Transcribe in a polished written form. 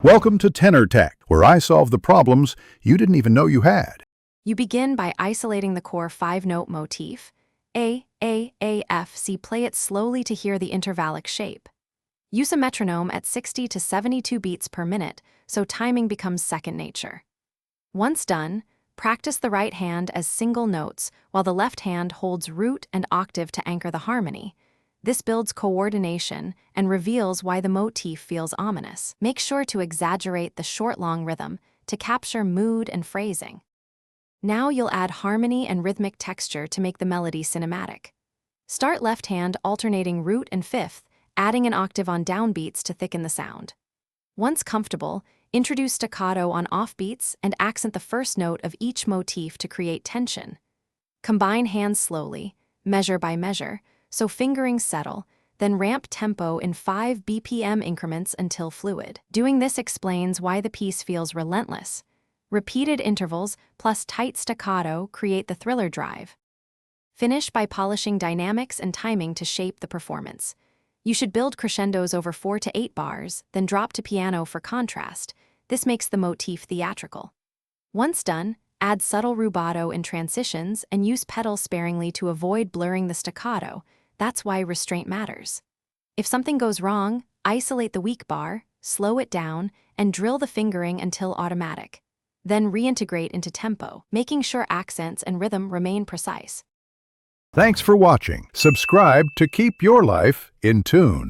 Welcome to Tenor Tech, where I solve the problems you didn't even know you had. You begin by isolating the core 5-note motif, A, F, C. Play it slowly to hear the intervallic shape. Use a metronome at 60 to 72 beats per minute, so timing becomes second nature. Once done, practice the right hand as single notes, while the left hand holds root and octave to anchor the harmony. This builds coordination and reveals why the motif feels ominous. Make sure to exaggerate the short-long rhythm to capture mood and phrasing. Now you'll add harmony and rhythmic texture to make the melody cinematic. Start left hand alternating root and fifth, adding an octave on downbeats to thicken the sound. Once comfortable, introduce staccato on offbeats and accent the first note of each motif to create tension. Combine hands slowly, measure by measure, so fingerings settle, then ramp tempo in 5 BPM increments until fluid. Doing this explains why the piece feels relentless. Repeated intervals plus tight staccato create the thriller drive. Finish by polishing dynamics and timing to shape the performance. You should build crescendos over 4 to 8 bars, then drop to piano for contrast. This makes the motif theatrical. Once done, add subtle rubato in transitions and use pedals sparingly to avoid blurring the staccato. That's why restraint matters. If something goes wrong, isolate the weak bar, slow it down, and drill the fingering until automatic. Then reintegrate into tempo, making sure accents and rhythm remain precise. Thanks for watching. Subscribe to keep your life in tune.